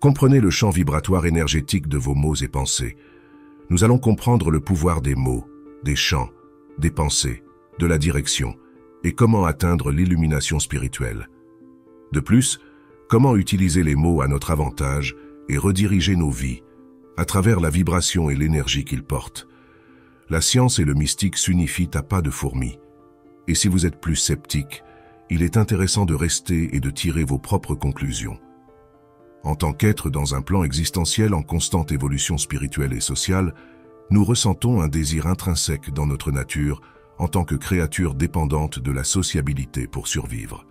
Comprenez le champ vibratoire énergétique de vos mots et pensées. Nous allons comprendre le pouvoir des mots, des chants, des pensées, de la direction, et comment atteindre l'illumination spirituelle. De plus, comment utiliser les mots à notre avantage et rediriger nos vies à travers la vibration et l'énergie qu'ils portent. La science et le mystique s'unifient à pas de fourmi. Et si vous êtes plus sceptique, il est intéressant de rester et de tirer vos propres conclusions. En tant qu'être dans un plan existentiel en constante évolution spirituelle et sociale, nous ressentons un désir intrinsèque dans notre nature en tant que créature dépendante de la sociabilité pour survivre.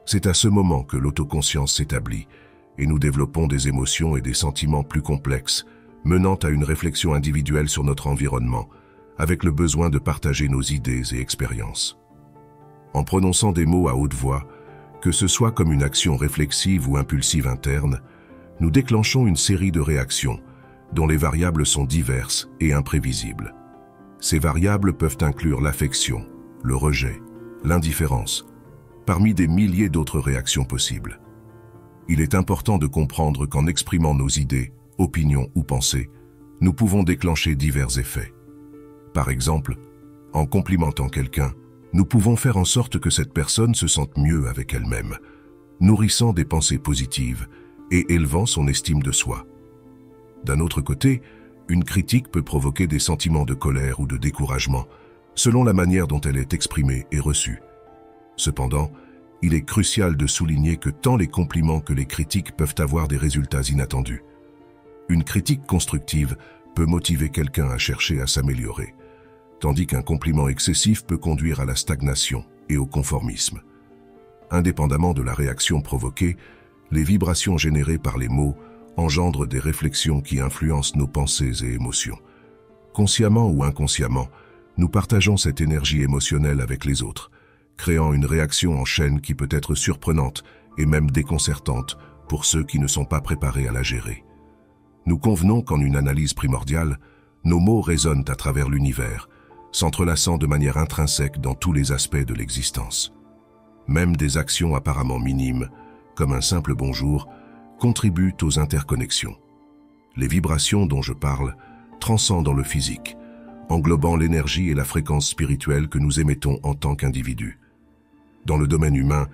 C'est à ce moment que l'autoconscience s'établit et nous développons des émotions et des sentiments plus complexes, menant à une réflexion individuelle sur notre environnement, avec le besoin de partager nos idées et expériences. En prononçant des mots à haute voix, que ce soit comme une action réflexive ou impulsive interne, nous déclenchons une série de réactions dont les variables sont diverses et imprévisibles. Ces variables peuvent inclure l'affection, le rejet, l'indifférence, parmi des milliers d'autres réactions possibles. Il est important de comprendre qu'en exprimant nos idées, opinions ou pensées, nous pouvons déclencher divers effets. Par exemple, en complimentant quelqu'un, nous pouvons faire en sorte que cette personne se sente mieux avec elle-même, nourrissant des pensées positives et élevant son estime de soi. D'un autre côté, une critique peut provoquer des sentiments de colère ou de découragement, selon la manière dont elle est exprimée et reçue. Cependant, il est crucial de souligner que tant les compliments que les critiques peuvent avoir des résultats inattendus. Une critique constructive peut motiver quelqu'un à chercher à s'améliorer, tandis qu'un compliment excessif peut conduire à la stagnation et au conformisme. Indépendamment de la réaction provoquée, les vibrations générées par les mots engendrent des réflexions qui influencent nos pensées et émotions. Consciemment ou inconsciemment, nous partageons cette énergie émotionnelle avec les autres, créant une réaction en chaîne qui peut être surprenante et même déconcertante pour ceux qui ne sont pas préparés à la gérer. Nous convenons qu'en une analyse primordiale, nos mots résonnent à travers l'univers, s'entrelaçant de manière intrinsèque dans tous les aspects de l'existence. Même des actions apparemment minimes, comme un simple bonjour, contribuent aux interconnexions. Les vibrations dont je parle transcendent dans le physique, englobant l'énergie et la fréquence spirituelle que nous émettons en tant qu'individus. Dans le domaine humain,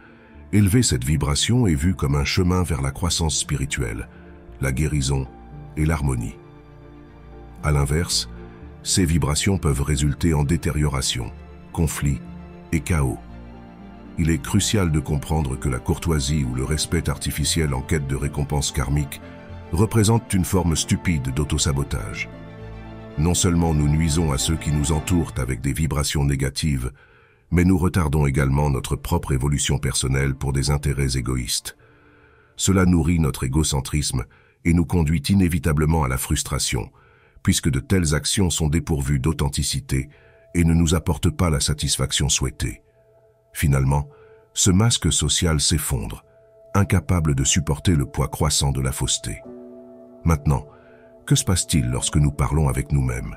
élever cette vibration est vu comme un chemin vers la croissance spirituelle, la guérison et l'harmonie. À l'inverse, ces vibrations peuvent résulter en détérioration, conflit et chaos. Il est crucial de comprendre que la courtoisie ou le respect artificiel en quête de récompense karmique représentent une forme stupide d'autosabotage. Non seulement nous nuisons à ceux qui nous entourent avec des vibrations négatives, mais nous retardons également notre propre évolution personnelle pour des intérêts égoïstes. Cela nourrit notre égocentrisme et nous conduit inévitablement à la frustration, puisque de telles actions sont dépourvues d'authenticité et ne nous apportent pas la satisfaction souhaitée. Finalement, ce masque social s'effondre, incapable de supporter le poids croissant de la fausseté. Maintenant, que se passe-t-il lorsque nous parlons avec nous-mêmes,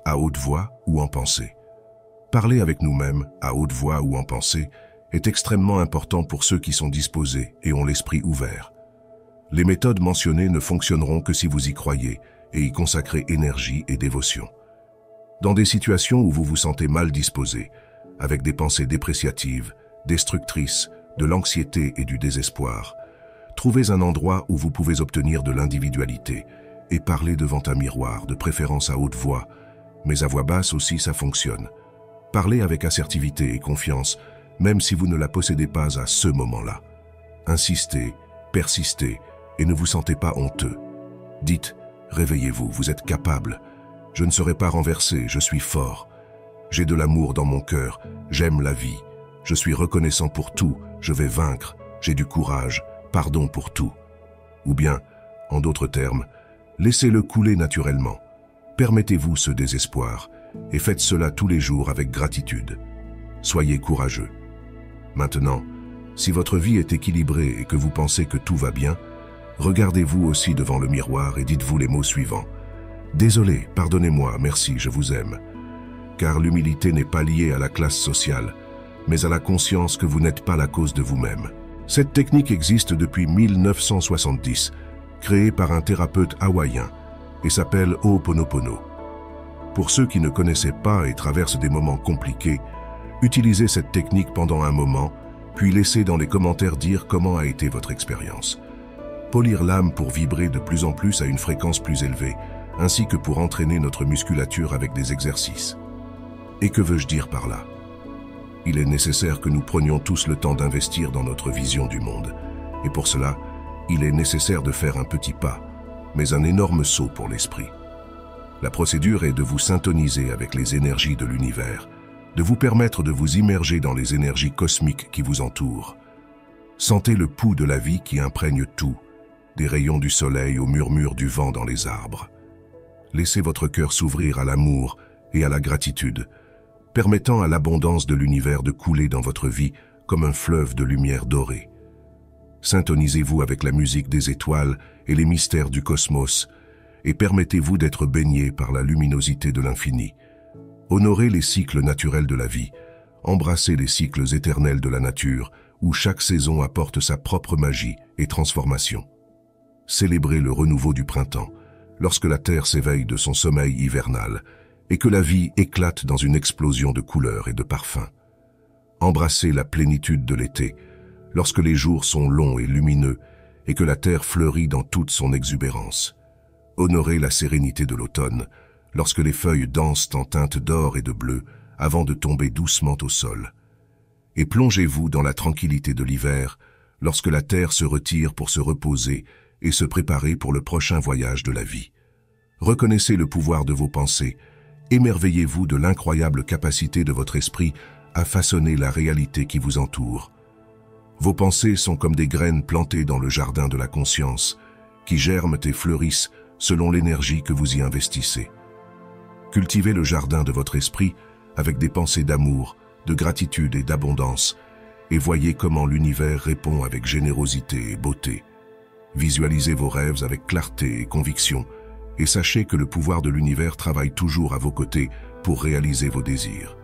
à haute voix ou en pensée? Parler avec nous-mêmes, à haute voix ou en pensée, est extrêmement important pour ceux qui sont disposés et ont l'esprit ouvert. Les méthodes mentionnées ne fonctionneront que si vous y croyez et y consacrez énergie et dévotion. Dans des situations où vous vous sentez mal disposé, avec des pensées dépréciatives, destructrices, de l'anxiété et du désespoir, trouvez un endroit où vous pouvez obtenir de l'individualité et parler devant un miroir, de préférence à haute voix, mais à voix basse aussi ça fonctionne. Parlez avec assertivité et confiance, même si vous ne la possédez pas à ce moment-là. Insistez, persistez et ne vous sentez pas honteux. Dites, réveillez-vous, vous êtes capable. Je ne serai pas renversé, je suis fort. J'ai de l'amour dans mon cœur, j'aime la vie. Je suis reconnaissant pour tout, je vais vaincre, j'ai du courage, pardon pour tout. Ou bien, en d'autres termes, laissez-le couler naturellement. Permettez-vous ce désespoir et faites cela tous les jours avec gratitude. Soyez courageux. Maintenant, si votre vie est équilibrée et que vous pensez que tout va bien, regardez-vous aussi devant le miroir et dites-vous les mots suivants. Désolé, pardonnez-moi, merci, je vous aime. Car l'humilité n'est pas liée à la classe sociale, mais à la conscience que vous n'êtes pas la cause de vous-même. Cette technique existe depuis 1970 créée par un thérapeute hawaïen et s'appelle Ho'oponopono. Pour ceux qui ne connaissaient pas et traversent des moments compliqués, utilisez cette technique pendant un moment, puis laissez dans les commentaires dire comment a été votre expérience. Polir l'âme pour vibrer de plus en plus à une fréquence plus élevée, ainsi que pour entraîner notre musculature avec des exercices. Et que veux-je dire par là? Il est nécessaire que nous prenions tous le temps d'investir dans notre vision du monde. Et pour cela, il est nécessaire de faire un petit pas, mais un énorme saut pour l'esprit. La procédure est de vous syntoniser avec les énergies de l'univers, de vous permettre de vous immerger dans les énergies cosmiques qui vous entourent. Sentez le pouls de la vie qui imprègne tout, des rayons du soleil au murmure du vent dans les arbres. Laissez votre cœur s'ouvrir à l'amour et à la gratitude, permettant à l'abondance de l'univers de couler dans votre vie comme un fleuve de lumière dorée. Syntonisez-vous avec la musique des étoiles et les mystères du cosmos, et permettez-vous d'être baigné par la luminosité de l'infini. Honorez les cycles naturels de la vie, embrassez les cycles éternels de la nature, où chaque saison apporte sa propre magie et transformation. Célébrez le renouveau du printemps, lorsque la terre s'éveille de son sommeil hivernal, et que la vie éclate dans une explosion de couleurs et de parfums. Embrassez la plénitude de l'été, lorsque les jours sont longs et lumineux, et que la terre fleurit dans toute son exubérance. Honorez la sérénité de l'automne, lorsque les feuilles dansent en teintes d'or et de bleu, avant de tomber doucement au sol. Et plongez-vous dans la tranquillité de l'hiver, lorsque la terre se retire pour se reposer et se préparer pour le prochain voyage de la vie. Reconnaissez le pouvoir de vos pensées, émerveillez-vous de l'incroyable capacité de votre esprit à façonner la réalité qui vous entoure. Vos pensées sont comme des graines plantées dans le jardin de la conscience, qui germent et fleurissent selon l'énergie que vous y investissez. Cultivez le jardin de votre esprit avec des pensées d'amour, de gratitude et d'abondance, et voyez comment l'univers répond avec générosité et beauté. Visualisez vos rêves avec clarté et conviction, et sachez que le pouvoir de l'univers travaille toujours à vos côtés pour réaliser vos désirs.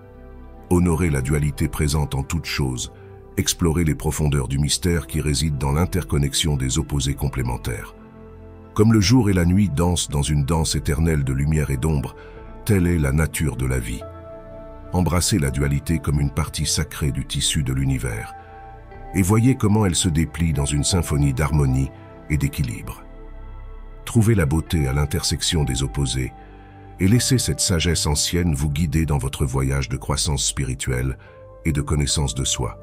Honorez la dualité présente en toutes choses, explorez les profondeurs du mystère qui réside dans l'interconnexion des opposés complémentaires. Comme le jour et la nuit dansent dans une danse éternelle de lumière et d'ombre, telle est la nature de la vie. Embrassez la dualité comme une partie sacrée du tissu de l'univers, et voyez comment elle se déplie dans une symphonie d'harmonie et d'équilibre. Trouvez la beauté à l'intersection des opposés, et laissez cette sagesse ancienne vous guider dans votre voyage de croissance spirituelle et de connaissance de soi.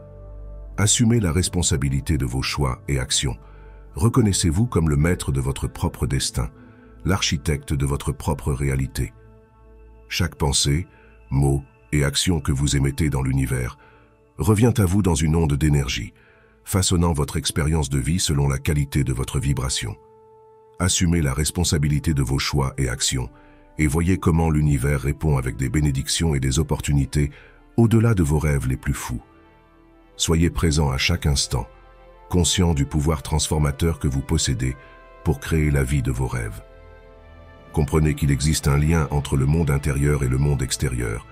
Assumez la responsabilité de vos choix et actions. Reconnaissez-vous comme le maître de votre propre destin, l'architecte de votre propre réalité. Chaque pensée, mot et action que vous émettez dans l'univers revient à vous dans une onde d'énergie, façonnant votre expérience de vie selon la qualité de votre vibration. Assumez la responsabilité de vos choix et actions, et voyez comment l'univers répond avec des bénédictions et des opportunités au-delà de vos rêves les plus fous. Soyez présent à chaque instant, conscient du pouvoir transformateur que vous possédez pour créer la vie de vos rêves. Comprenez qu'il existe un lien entre le monde intérieur et le monde extérieur.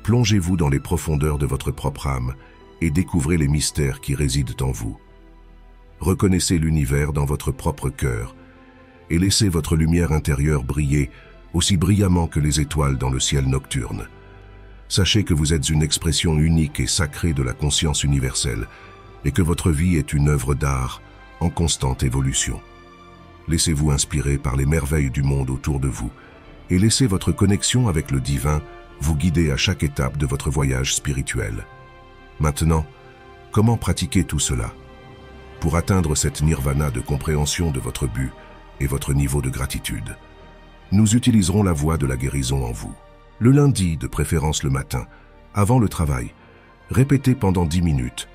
Plongez-vous dans les profondeurs de votre propre âme et découvrez les mystères qui résident en vous. Reconnaissez l'univers dans votre propre cœur et laissez votre lumière intérieure briller aussi brillamment que les étoiles dans le ciel nocturne. Sachez que vous êtes une expression unique et sacrée de la conscience universelle et que votre vie est une œuvre d'art en constante évolution. Laissez-vous inspirer par les merveilles du monde autour de vous et laissez votre connexion avec le divin vous guider à chaque étape de votre voyage spirituel. Maintenant, comment pratiquer tout cela? Pour atteindre cette nirvana de compréhension de votre but et votre niveau de gratitude, nous utiliserons la voie de la guérison en vous. Le lundi, de préférence le matin, avant le travail, répétez pendant 10 minutes.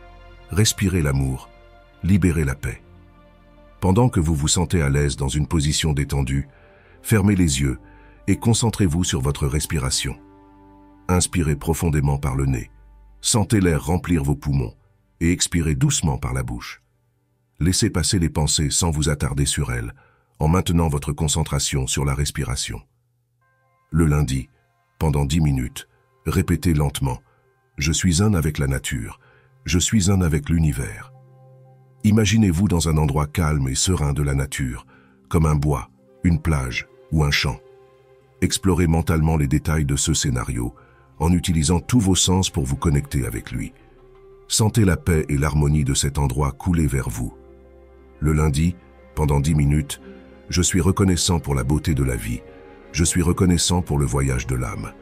Respirez l'amour, libérez la paix. Pendant que vous vous sentez à l'aise dans une position détendue, fermez les yeux et concentrez-vous sur votre respiration. Inspirez profondément par le nez, sentez l'air remplir vos poumons et expirez doucement par la bouche. Laissez passer les pensées sans vous attarder sur elles, en maintenant votre concentration sur la respiration. Le lundi, pendant 10 minutes, répétez lentement « Je suis un avec la nature, je suis un avec l'univers ». Imaginez-vous dans un endroit calme et serein de la nature, comme un bois, une plage ou un champ. Explorez mentalement les détails de ce scénario en utilisant tous vos sens pour vous connecter avec lui. Sentez la paix et l'harmonie de cet endroit couler vers vous. Le lundi, pendant 10 minutes, je suis reconnaissant pour la beauté de la vie. Je suis reconnaissant pour le voyage de l'âme.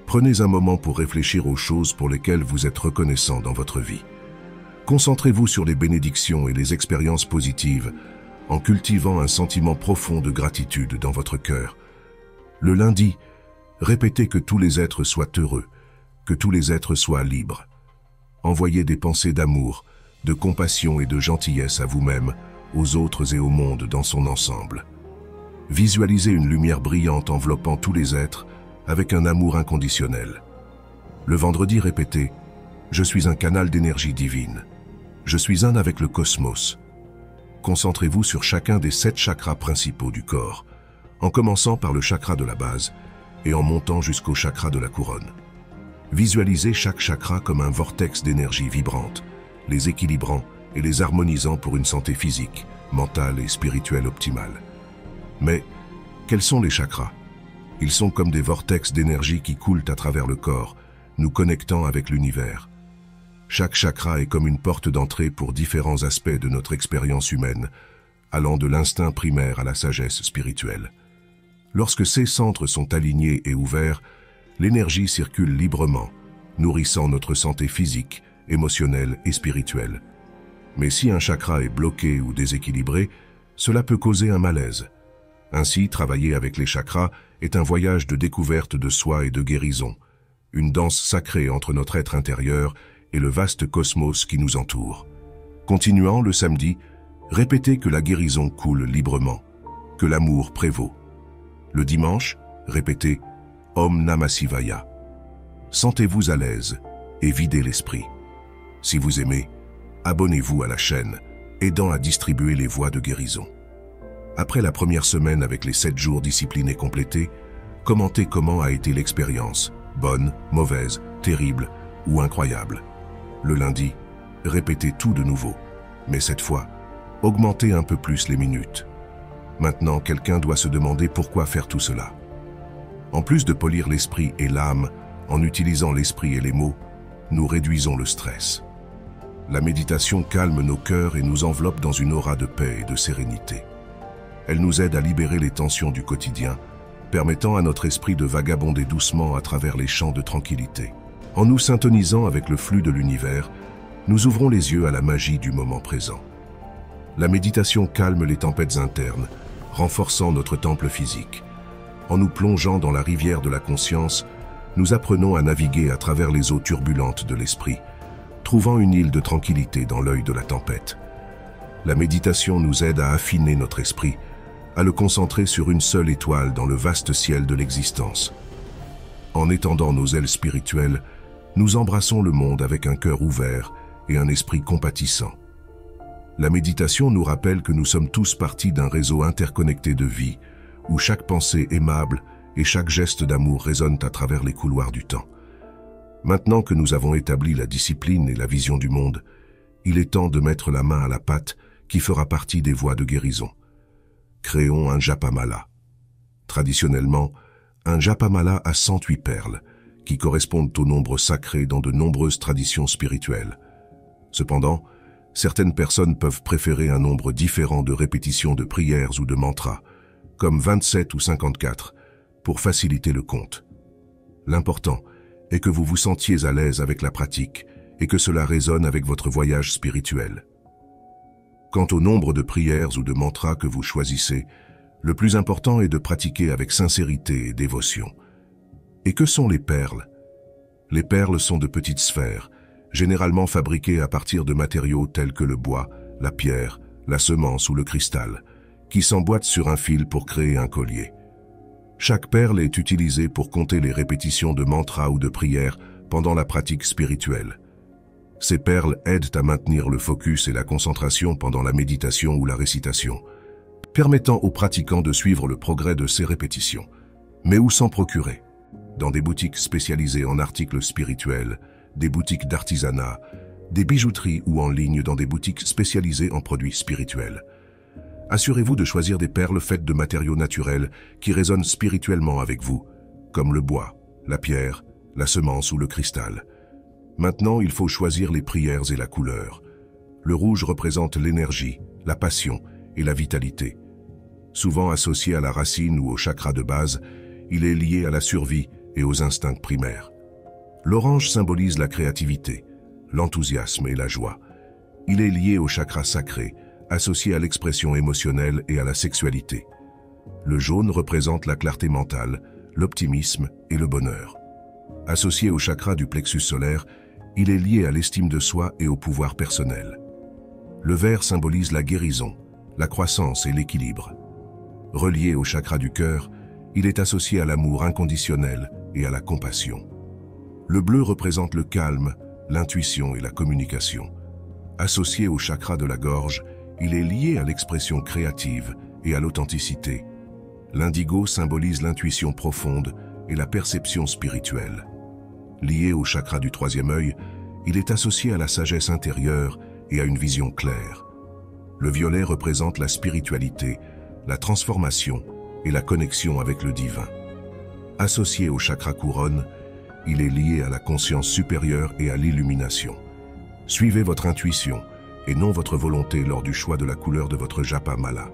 Prenez un moment pour réfléchir aux choses pour lesquelles vous êtes reconnaissant dans votre vie. Concentrez-vous sur les bénédictions et les expériences positives en cultivant un sentiment profond de gratitude dans votre cœur. Le lundi, répétez que tous les êtres soient heureux, que tous les êtres soient libres. Envoyez des pensées d'amour, de compassion et de gentillesse à vous-même, aux autres et au monde dans son ensemble. Visualisez une lumière brillante enveloppant tous les êtres avec un amour inconditionnel. Le vendredi, répétez « Je suis un canal d'énergie divine. Je suis un avec le cosmos. » Concentrez-vous sur chacun des 7 chakras principaux du corps, en commençant par le chakra de la base et en montant jusqu'au chakra de la couronne. Visualisez chaque chakra comme un vortex d'énergie vibrante, les équilibrant et les harmonisant pour une santé physique, mentale et spirituelle optimale. Mais, quels sont les chakras? Ils sont comme des vortex d'énergie qui coulent à travers le corps, nous connectant avec l'univers. Chaque chakra est comme une porte d'entrée pour différents aspects de notre expérience humaine, allant de l'instinct primaire à la sagesse spirituelle. Lorsque ces centres sont alignés et ouverts, l'énergie circule librement, nourrissant notre santé physique, émotionnelle et spirituelle. Mais si un chakra est bloqué ou déséquilibré, cela peut causer un malaise. Ainsi, travailler avec les chakras est un voyage de découverte de soi et de guérison, une danse sacrée entre notre être intérieur et le vaste cosmos qui nous entoure. Continuant le samedi, répétez que la guérison coule librement, que l'amour prévaut. Le dimanche, répétez « Om Namah Shivaya ». Sentez-vous à l'aise et videz l'esprit. Si vous aimez, abonnez-vous à la chaîne, aidant à distribuer les voies de guérison. Après la première semaine avec les 7 jours disciplinés complétés, commentez comment a été l'expérience, bonne, mauvaise, terrible ou incroyable. Le lundi, répétez tout de nouveau, mais cette fois, augmentez un peu plus les minutes. Maintenant, quelqu'un doit se demander pourquoi faire tout cela. En plus de polir l'esprit et l'âme, en utilisant l'esprit et les mots, nous réduisons le stress. La méditation calme nos cœurs et nous enveloppe dans une aura de paix et de sérénité. Elle nous aide à libérer les tensions du quotidien, permettant à notre esprit de vagabonder doucement à travers les champs de tranquillité. En nous syntonisant avec le flux de l'univers, nous ouvrons les yeux à la magie du moment présent. La méditation calme les tempêtes internes, renforçant notre temple physique. En nous plongeant dans la rivière de la conscience, nous apprenons à naviguer à travers les eaux turbulentes de l'esprit, trouvant une île de tranquillité dans l'œil de la tempête. La méditation nous aide à affiner notre esprit, à le concentrer sur une seule étoile dans le vaste ciel de l'existence. En étendant nos ailes spirituelles, nous embrassons le monde avec un cœur ouvert et un esprit compatissant. La méditation nous rappelle que nous sommes tous partie d'un réseau interconnecté de vie, où chaque pensée aimable et chaque geste d'amour résonnent à travers les couloirs du temps. Maintenant que nous avons établi la discipline et la vision du monde, il est temps de mettre la main à la pâte qui fera partie des voies de guérison. Créons un Japamala. Traditionnellement, un Japamala a 108 perles, qui correspondent au nombre sacré dans de nombreuses traditions spirituelles. Cependant, certaines personnes peuvent préférer un nombre différent de répétitions de prières ou de mantras, comme 27 ou 54, pour faciliter le compte. L'important est que vous vous sentiez à l'aise avec la pratique et que cela résonne avec votre voyage spirituel. Quant au nombre de prières ou de mantras que vous choisissez, le plus important est de pratiquer avec sincérité et dévotion. Et que sont les perles? Les perles sont de petites sphères, généralement fabriquées à partir de matériaux tels que le bois, la pierre, la semence ou le cristal, qui s'emboîtent sur un fil pour créer un collier. Chaque perle est utilisée pour compter les répétitions de mantras ou de prières pendant la pratique spirituelle. Ces perles aident à maintenir le focus et la concentration pendant la méditation ou la récitation, permettant aux pratiquants de suivre le progrès de ces répétitions. Mais où s'en procurer? Dans des boutiques spécialisées en articles spirituels, des boutiques d'artisanat, des bijouteries ou en ligne dans des boutiques spécialisées en produits spirituels. Assurez-vous de choisir des perles faites de matériaux naturels qui résonnent spirituellement avec vous, comme le bois, la pierre, la semence ou le cristal. Maintenant, il faut choisir les prières et la couleur. Le rouge représente l'énergie, la passion et la vitalité. Souvent associé à la racine ou au chakra de base, il est lié à la survie et aux instincts primaires. L'orange symbolise la créativité, l'enthousiasme et la joie. Il est lié au chakra sacré, associé à l'expression émotionnelle et à la sexualité. Le jaune représente la clarté mentale, l'optimisme et le bonheur. Associé au chakra du plexus solaire, il est lié à l'estime de soi et au pouvoir personnel. Le vert symbolise la guérison, la croissance et l'équilibre. Relié au chakra du cœur, il est associé à l'amour inconditionnel et à la compassion. Le bleu représente le calme, l'intuition et la communication. Associé au chakra de la gorge, il est lié à l'expression créative et à l'authenticité. L'indigo symbolise l'intuition profonde et la perception spirituelle. Lié au chakra du troisième œil, il est associé à la sagesse intérieure et à une vision claire. Le violet représente la spiritualité, la transformation et la connexion avec le divin. Associé au chakra couronne, il est lié à la conscience supérieure et à l'illumination. Suivez votre intuition et non votre volonté lors du choix de la couleur de votre japa mala.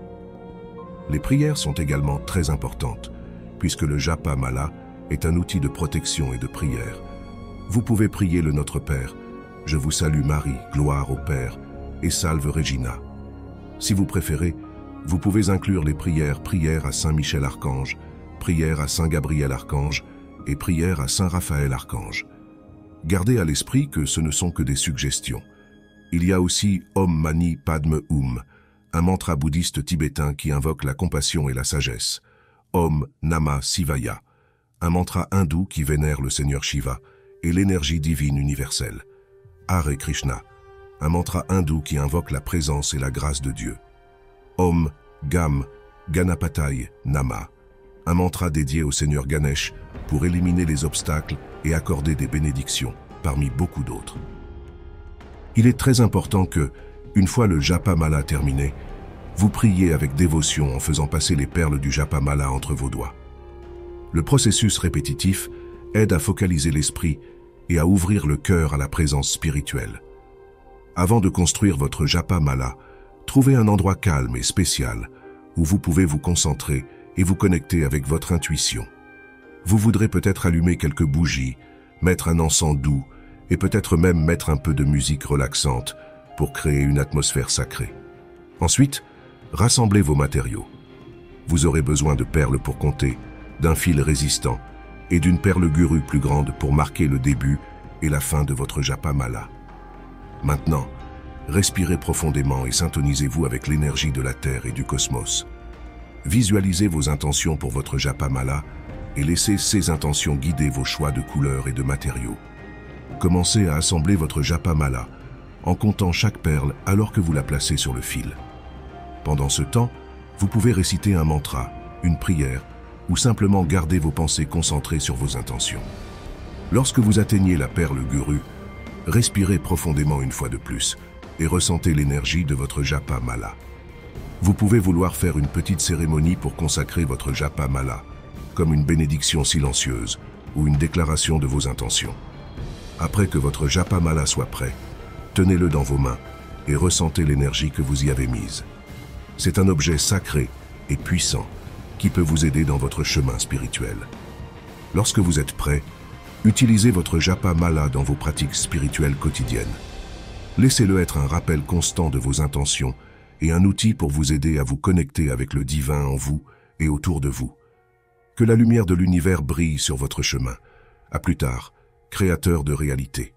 Les prières sont également très importantes, puisque le japa mala est un outil de protection et de prière. Vous pouvez prier le Notre Père, Je vous salue Marie, gloire au Père, et Salve Regina. Si vous préférez, vous pouvez inclure les prières à Saint Michel Archange, prières à Saint Gabriel Archange et prières à Saint Raphaël Archange. Gardez à l'esprit que ce ne sont que des suggestions. Il y a aussi Om Mani Padme Hum, un mantra bouddhiste tibétain qui invoque la compassion et la sagesse. Om Namah Shivaya, un mantra hindou qui vénère le Seigneur Shiva et l'énergie divine universelle. Hare Krishna, un mantra hindou qui invoque la présence et la grâce de Dieu. Om Gam Ganapataye Nama, un mantra dédié au Seigneur Ganesh pour éliminer les obstacles et accorder des bénédictions, parmi beaucoup d'autres. Il est très important que, une fois le japa mala terminé, vous priez avec dévotion en faisant passer les perles du japa mala entre vos doigts. Le processus répétitif aide à focaliser l'esprit et à ouvrir le cœur à la présence spirituelle. Avant de construire votre japa mala, trouvez un endroit calme et spécial où vous pouvez vous concentrer et vous connecter avec votre intuition. Vous voudrez peut-être allumer quelques bougies, mettre un encens doux et peut-être même mettre un peu de musique relaxante pour créer une atmosphère sacrée. Ensuite, rassemblez vos matériaux. Vous aurez besoin de perles pour compter, d'un fil résistant et d'une perle guru plus grande pour marquer le début et la fin de votre japa mala. Maintenant, respirez profondément et syntonisez-vous avec l'énergie de la Terre et du cosmos. Visualisez vos intentions pour votre japa mala et laissez ces intentions guider vos choix de couleurs et de matériaux. Commencez à assembler votre japa mala en comptant chaque perle alors que vous la placez sur le fil. Pendant ce temps, vous pouvez réciter un mantra, une prière ou simplement garder vos pensées concentrées sur vos intentions. Lorsque vous atteignez la perle guru, respirez profondément une fois de plus et ressentez l'énergie de votre japa mala. Vous pouvez vouloir faire une petite cérémonie pour consacrer votre japa mala, comme une bénédiction silencieuse ou une déclaration de vos intentions. Après que votre japa mala soit prêt, tenez-le dans vos mains et ressentez l'énergie que vous y avez mise. C'est un objet sacré et puissant qui peut vous aider dans votre chemin spirituel. Lorsque vous êtes prêt, utilisez votre japa mala dans vos pratiques spirituelles quotidiennes. Laissez-le être un rappel constant de vos intentions et un outil pour vous aider à vous connecter avec le divin en vous et autour de vous. Que la lumière de l'univers brille sur votre chemin. À plus tard, créateur de réalité.